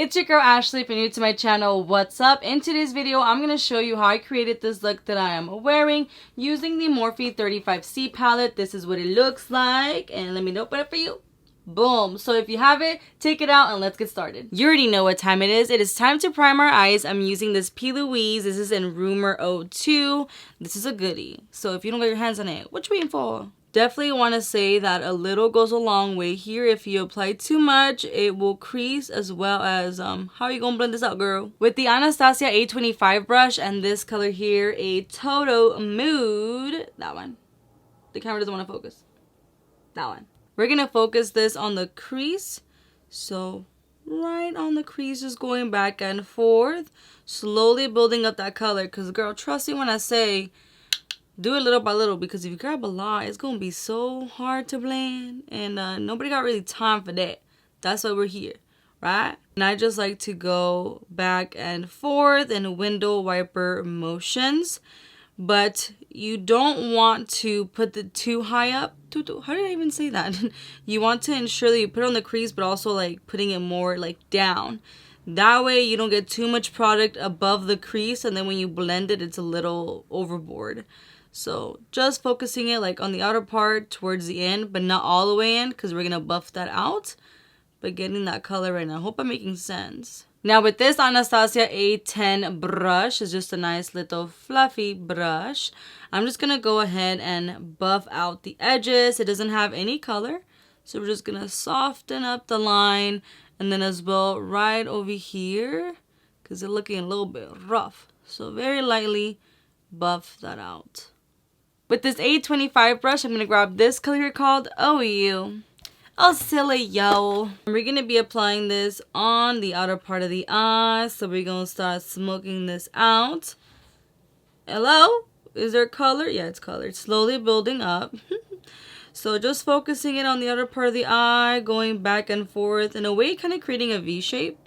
It's your girl Ashley. If you're new to my channel, what's up? In today's video, I'm going to show you how I created this look that I am wearing using the Morphe 35C palette. This is what it looks like, and let me open it for you. Boom. So if you have it, take it out and let's get started. You already know what time it is. It is time to prime our eyes. I'm using this P. Louise. This is in Rumor 02. This is a goodie. So if you don't get your hands on it, what you waiting for? Definitely want to say that a little goes a long way here. If you apply too much, it will crease, as well as how are you gonna blend this out, girl? With the Anastasia A25 brush and this color here, a Taupe Mood, that one. The camera doesn't want to focus. That one. We're gonna focus this on the crease. So right on the crease, just going back and forth, slowly building up that color. Because girl, trust me when I say do it little by little, because if you grab a lot, it's going to be so hard to blend. And nobody got really time for that. That's why we're here, right? And I just like to go back and forth in window wiper motions. But you don't want to put it too high up. How did I even say that? You want to ensure that you put it on the crease, but also like putting it more like down. That way you don't get too much product above the crease. And then when you blend it, it's a little overboard. So just focusing it like on the outer part towards the end, but not all the way in, because we're going to buff that out. But getting that color right now. I hope I'm making sense. Now with this Anastasia A10 brush, is just a nice little fluffy brush. I'm just going to go ahead and buff out the edges. It doesn't have any color. So we're just going to soften up the line. And then as well right over here, because it's looking a little bit rough. So very lightly buff that out. With this A25 brush, I'm going to grab this color here called OU. Oh, silly yo. We're going to be applying this on the outer part of the eye. So we're going to start smoking this out. Hello? Is there color? Yeah, it's colored. Slowly building up. So just focusing it on the outer part of the eye, going back and forth in a way, kind of creating a V shape.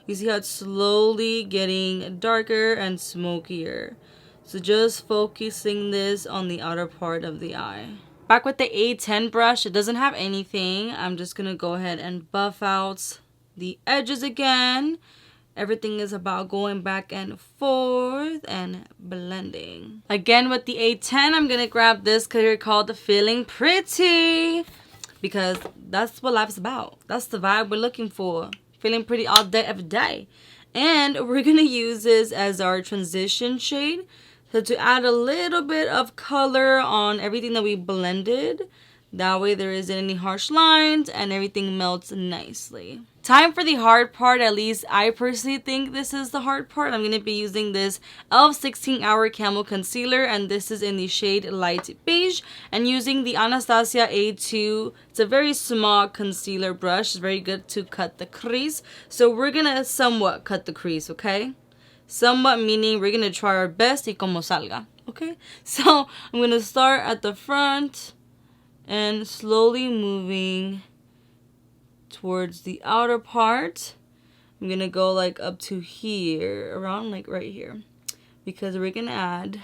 You see how it's slowly getting darker and smokier. So just focusing this on the outer part of the eye. Back with the A10 brush, it doesn't have anything. I'm just going to go ahead and buff out the edges again. Everything is about going back and forth and blending. Again with the A10, I'm going to grab this color called Feeling Pretty. Because that's what life's about. That's the vibe we're looking for. Feeling pretty all day, every day. And we're going to use this as our transition shade. So to add a little bit of color on everything that we blended. That way there isn't any harsh lines and everything melts nicely. Time for the hard part. At least I personally think this is the hard part. I'm going to be using this e.l.f. 16-Hour Camo Concealer. And this is in the shade Light Beige. And using the Anastasia A2. It's a very small concealer brush. It's very good to cut the crease. So we're going to somewhat cut the crease, okay? Somewhat meaning we're going to try our best y como salga, okay? So I'm going to start at the front and slowly moving towards the outer part. I'm going to go like up to here, around like right here. Because we're going to add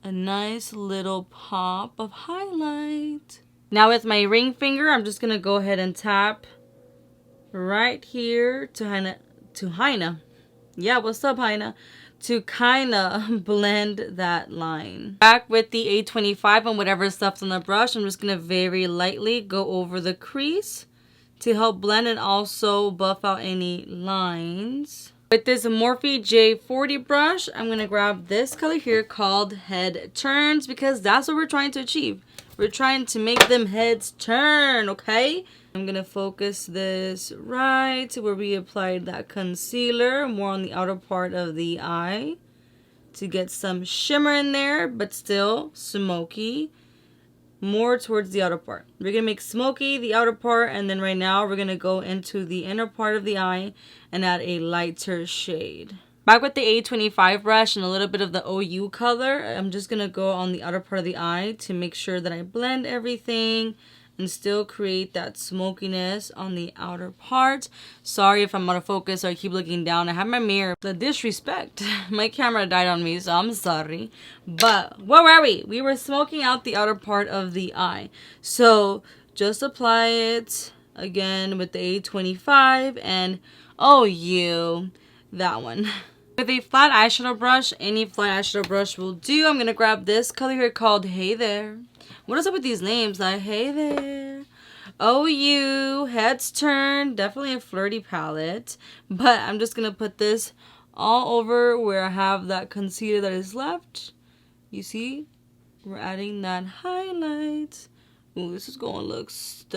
a nice little pop of highlight. Now with my ring finger, I'm just going to go ahead and tap right here to Heina. Yeah, what's up, Heina? To kind of blend that line. Back with the A25 and whatever's left on the brush, I'm just going to very lightly go over the crease to help blend and also buff out any lines. With this Morphe J40 brush, I'm going to grab this color here called Head Turns, because that's what we're trying to achieve. We're trying to make them heads turn, okay? I'm going to focus this right where we applied that concealer, more on the outer part of the eye to get some shimmer in there, but still smoky, more towards the outer part. We're going to make smoky the outer part, and then right now we're going to go into the inner part of the eye and add a lighter shade. Back with the A25 brush and a little bit of the OU color, I'm just going to go on the outer part of the eye to make sure that I blend everything and still create that smokiness on the outer part. Sorry if I'm out of focus or I keep looking down. I have my mirror. The disrespect. My camera died on me, so I'm sorry. But where were we? We were smoking out the outer part of the eye. So just apply it again with the A25 and Oh, you. That one. With a flat eyeshadow brush, any flat eyeshadow brush will do. I'm going to grab this color here called Hey There. What is up with these names? Like, hey there. Oh, you. Heads Turn. Definitely a flirty palette. But I'm just going to put this all over where I have that concealer that is left. You see? We're adding that highlight. Ooh, this is going to look stunning.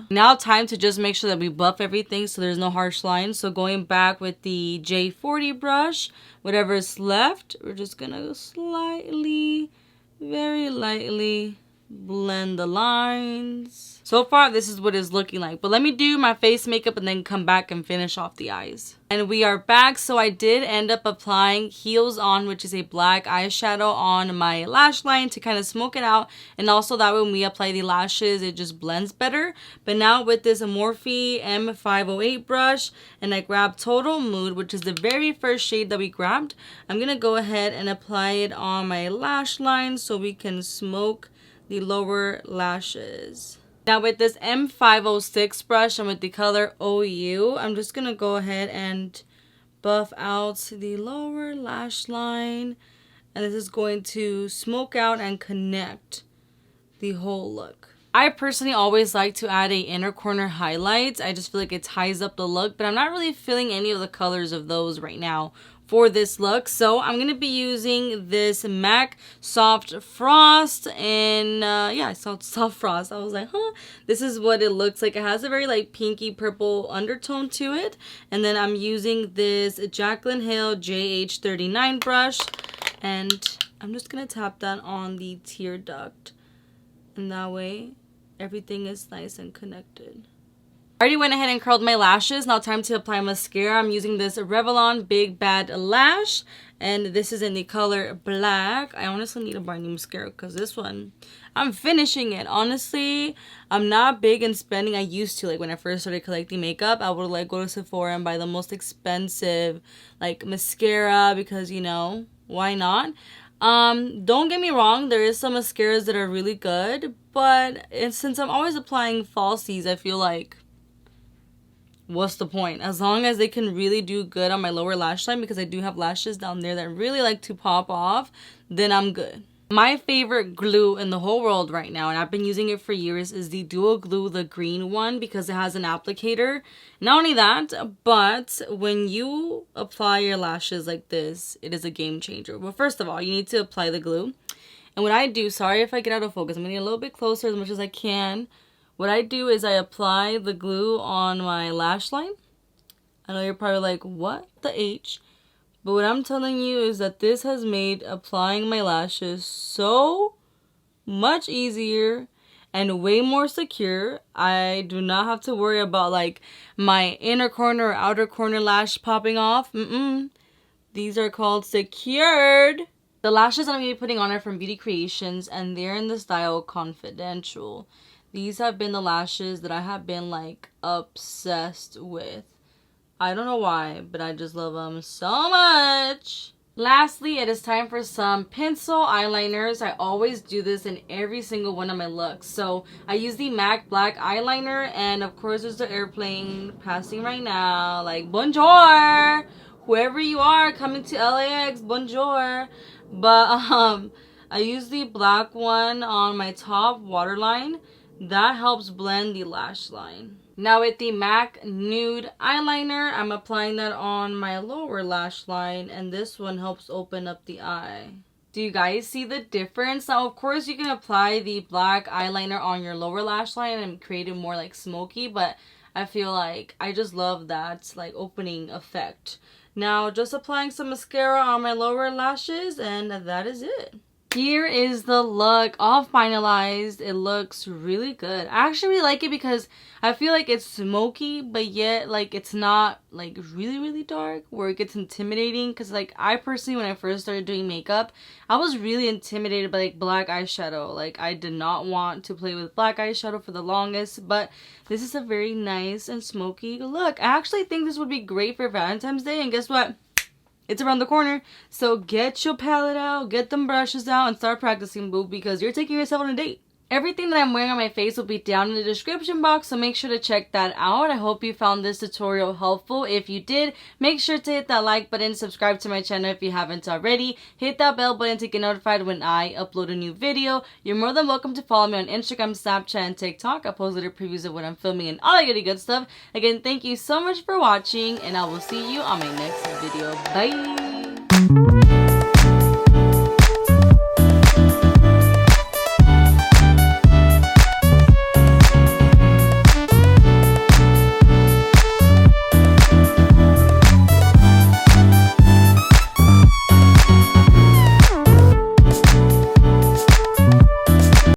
Now time to just make sure that we buff everything so there's no harsh lines. So going back with the J40 brush, whatever is left, we're just going to slightly, very lightly blend the lines. So far, this is what it's looking like. But let me do my face makeup and then come back and finish off the eyes. And we are back. So I did end up applying Heels On, which is a black eyeshadow on my lash line to kind of smoke it out. And also that when we apply the lashes, it just blends better. But now with this Morphe M508 brush, and I grabbed Total Mood, which is the very first shade that we grabbed. I'm going to go ahead and apply it on my lash line so we can smoke the lower lashes. Now with this M506 brush and with the color OU, I'm just going to go ahead and buff out the lower lash line. And this is going to smoke out and connect the whole look. I personally always like to add a inner corner highlight. I just feel like it ties up the look, but I'm not really feeling any of the colors of those right now for this look. So I'm going to be using this MAC Soft Frost and yeah, I saw Soft Frost. I was like, huh, this is what it looks like. It has a very like pinky purple undertone to it. And then I'm using this Jaclyn Hill JH39 brush, and I'm just going to tap that on the tear duct. And that way everything is nice and connected. I already went ahead and curled my lashes. Now time to apply mascara. I'm using this Revlon Big Bad Lash, and this is in the color black. I honestly need to buy new mascara because this one, I'm finishing it. Honestly, I'm not big in spending. I used to, like when I first started collecting makeup, I would like go to Sephora and buy the most expensive like mascara because, you know, why not? Don't get me wrong, there is some mascaras that are really good, but since I'm always applying falsies, I feel like, what's the point? As long as they can really do good on my lower lash line, because I do have lashes down there that really like to pop off, then I'm good. My favorite glue in the whole world right now, and I've been using it for years, is the Duo Glue, the green one, because it has an applicator. Not only that, but when you apply your lashes like this, it is a game changer. Well, first of all, you need to apply the glue. And what I do, sorry if I get out of focus, I'm going to get a little bit closer as much as I can. What I do is I apply the glue on my lash line. I know you're probably like, what the H? But what I'm telling you is that this has made applying my lashes so much easier and way more secure. I do not have to worry about like my inner corner or outer corner lash popping off. These are called secured. The lashes I'm going to be putting on are from Beauty Creations, and they're in the style Confidential. These have been the lashes that I have been like obsessed with. I don't know why, but I just love them so much. Lastly, it is time for some pencil eyeliners. I always do this in every single one of my looks. So I use the MAC Black Eyeliner, and of course there's the airplane passing right now. Like, bonjour! Whoever you are coming to LAX, bonjour. But I use the black one on my top waterline. That helps blend the lash line. Now with the MAC Nude Eyeliner, I'm applying that on my lower lash line, and this one helps open up the eye. Do you guys see the difference? Now, of course, you can apply the black eyeliner on your lower lash line and create it more like smoky, but I feel like I just love that like opening effect. Now, just applying some mascara on my lower lashes, and that is it. Here is the look all finalized. It looks really good. I actually really like it because I feel like it's smoky, but yet like it's not like really dark where it gets intimidating. Because like I personally, when I first started doing makeup, I was really intimidated by like black eyeshadow. Like I did not want to play with black eyeshadow for the longest, but this is a very nice and smoky look. I actually think this would be great for Valentine's Day, and guess what? It's around the corner. So get your palette out, get them brushes out, and start practicing, boo, because you're taking yourself on a date. Everything that I'm wearing on my face will be down in the description box, so make sure to check that out. I hope you found this tutorial helpful. If you did, make sure to hit that like button, subscribe to my channel if you haven't already, hit that bell button to get notified when I upload a new video. You're more than welcome to follow me on Instagram, Snapchat, and TikTok. I post little previews of what I'm filming and all that good stuff. Again, thank you so much for watching, and I will see you on my next video. Bye!